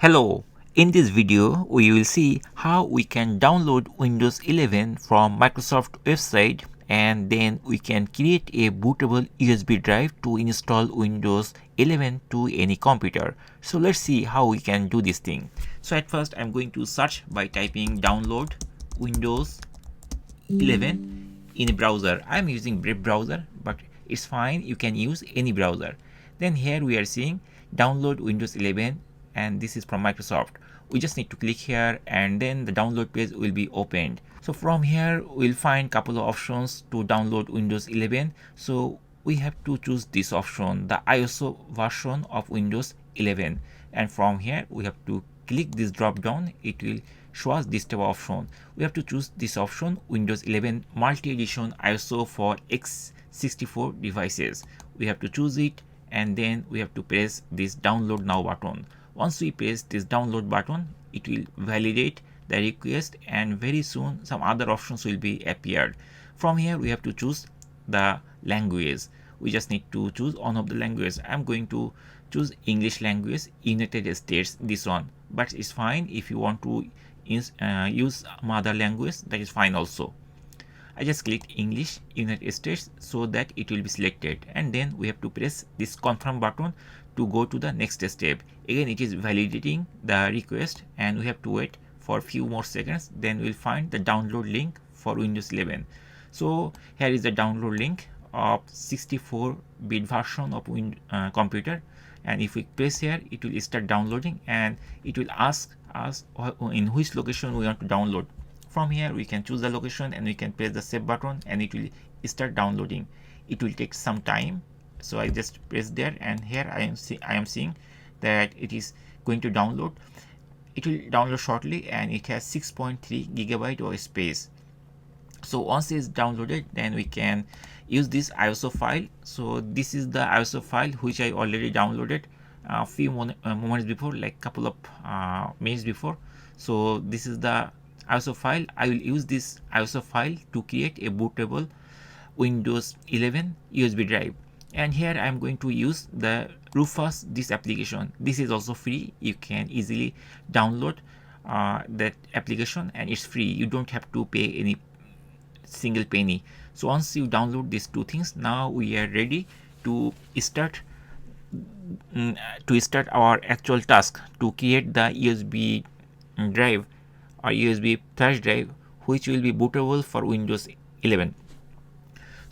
Hello, in this video we will see how we can download Windows 11 from Microsoft website and then we can create a bootable USB drive to install Windows 11 to any computer. So let's see how we can do this thing. So at first I'm going to search by typing download Windows 11 in a browser. I'm using Brave browser, but it's fine, you can use any browser. Then here we are seeing download Windows 11 and this is from Microsoft. We just need to click here and then the download page will be opened. So from here we'll find couple of options to download Windows 11. So we have to choose this option, the ISO version of Windows 11, and from here we have to click this drop down. It will show us this type of option. We have to choose this option, Windows 11 multi-edition ISO for x64 devices. We have to choose it and then we have to press this download now button. Once we press this download button, it will validate the request and very soon some other options will be appeared. From here we have to choose the language. We just need to choose one of the languages. I'm going to choose English language, United States, this one, but it's fine if you want to use mother language, that is fine also. I just clicked English United States so that it will be selected, and then we have to press this confirm button to go to the next step. Again it is validating the request and we have to wait for a few more seconds, then we'll find the download link for Windows 11. So here is the download link of 64-bit version of computer, and if we press here it will start downloading and it will ask us in which location we want to download. From here we can choose the location and we can press the save button and it will start downloading. It will take some time, so I just press there and here I am seeing that it is going to download. It will download shortly and it has 6.3 gigabyte of space. So once it's downloaded, then we can use this ISO file. So this is the ISO file which I already downloaded a few moments before, like couple of minutes before. So this is the ISO file. I will use this ISO file to create a bootable Windows 11 USB drive. And here I am going to use the Rufus this application. This is also free. You can easily download that application and it's free. You don't have to pay any single penny. So once you download these two things, now we are ready to start our actual task to create the USB drive or USB flash drive which will be bootable for Windows 11.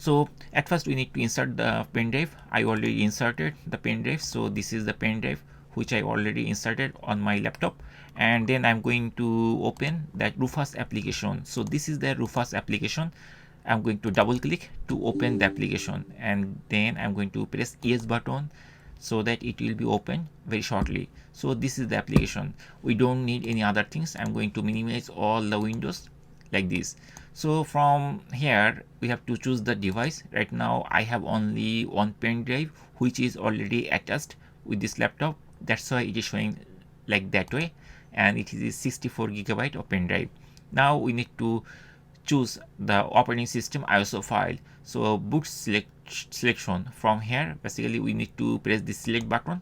So at first we need to insert the pen drive. I already inserted the pen drive, so this is the pen drive which I already inserted on my laptop, and then I'm going to open that Rufus application. So this is the Rufus application. I'm going to double click to open the application and then I'm going to press yes button so that it will be open very shortly. So this is the application. We don't need any other things. I'm going to minimize all the windows like this. So from here we have to choose the device. Right now I have only one pen drive which is already attached with this laptop. That's why it is showing like that way, and it is 64 gigabyte of pen drive. Now we need to choose the operating system ISO file. So boot selection. From here basically we need to press the select button.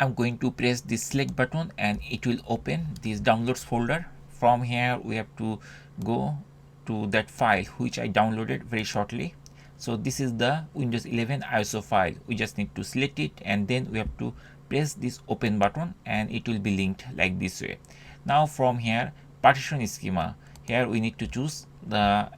I'm going to press the select button and it will open this downloads folder. From here we have to go to that file which I downloaded very shortly. So this is the Windows 11 ISO file. We just need to select it and then we have to press this open button and it will be linked like this way. Now from here partition schema, here we need to choose the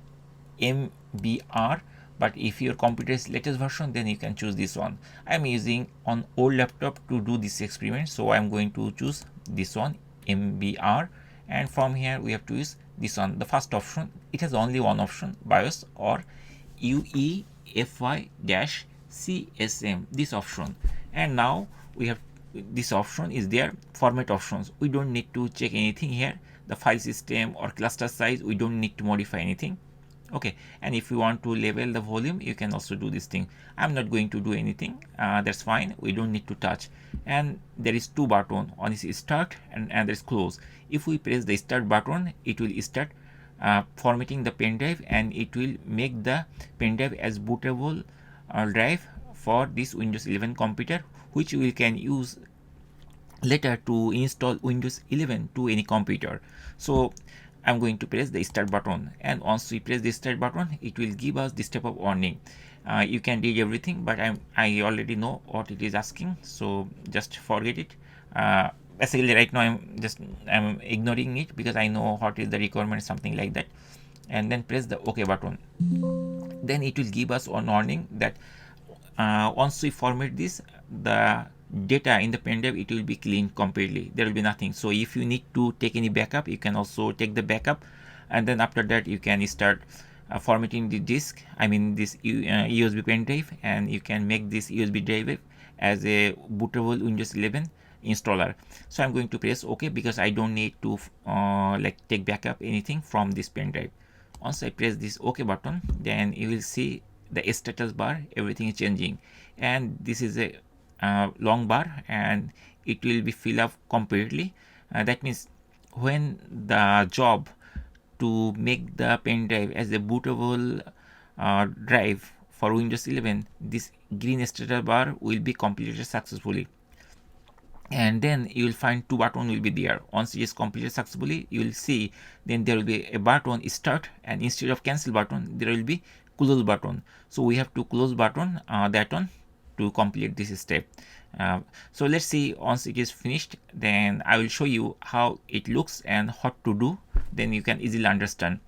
MBR, but if your computer is latest version then you can choose this one. I'm using on old laptop to do this experiment, so I'm going to choose this one, MBR, and from here we have to use this one, the first option. It has only one option, BIOS or UEFI-CSM, this option. And now we have this option is there, format options. We don't need to check anything here. The file system or cluster size, we don't need to modify anything. Okay, and if you want to label the volume, you can also do this thing. I'm not going to do anything. That's fine. We don't need to touch. And there is two buttons. One is start and there is close. If we press the start button, it will start formatting the pen drive and it will make the pen drive as bootable drive for this Windows 11 computer, which we can use later to install Windows 11 to any computer. So I'm going to press the start button, and once we press the start button, it will give us this type of warning. You can read everything, but I already know what it is asking, so just forget it. Basically right now I'm ignoring it because I know what is the requirement, something like that. And then press the OK button. Then it will give us a warning that once we format this, the data in the pen drive, it will be cleaned completely. There will be nothing. So if you need to take any backup, you can also take the backup, and then after that you can start formatting the disk, I mean this USB pen drive, and you can make this USB drive as a bootable Windows 11 installer. So I'm going to press OK because I don't need to like take backup anything from this pen drive. Once I press this OK button, then you will see the status bar, everything is changing, and this is a long bar, and it will be filled up completely. That means when the job to make the pen drive as a bootable drive for Windows 11, this green status bar will be completed successfully. And then you will find two buttons will be there. Once it is completed successfully, you will see then there will be a button start, and instead of cancel button there will be close button. So we have to close button that one to complete this step. So let's see, once it is finished, then I will show you how it looks and what to do, then you can easily understand.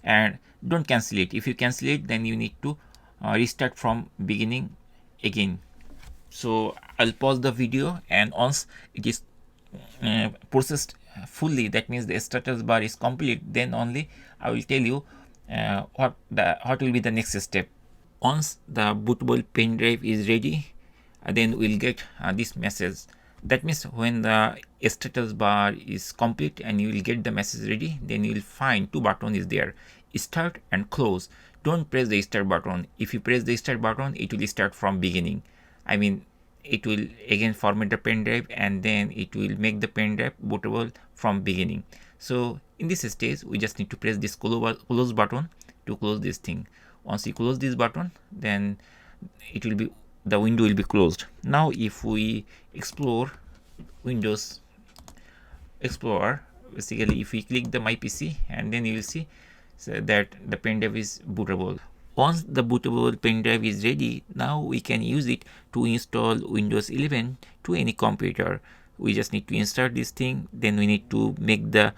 And don't cancel it. If you cancel it, then you need to restart from beginning again. So I'll pause the video, and once it is processed fully, that means the status bar is complete, then only I will tell you what will be the next step. Once the bootable pen drive is ready, then we'll get this message. That means when the status bar is complete and you will get the message ready, then you will find two buttons is there, start and close. Don't press the start button. If you press the start button, it will start from beginning. I mean, it will again format the pen drive, and then it will make the pen drive bootable from beginning. So in this stage, we just need to press this close button to close this thing. Once you close this button, then it will be, the window will be closed. Now if we explore Windows Explorer, basically if we click the my PC, and then you will see that the pen drive is bootable. Once the bootable pen drive is ready, now we can use it to install Windows 11 to any computer. We just need to insert this thing, then we need to make the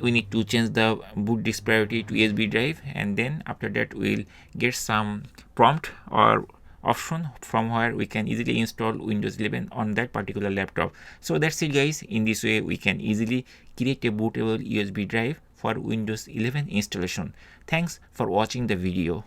we need to change the boot disk priority to USB drive, and then after that we'll get some prompt or option from where we can easily install Windows 11 on that particular laptop. So that's it guys. In this way we can easily create a bootable USB drive for Windows 11 installation. Thanks for watching the video.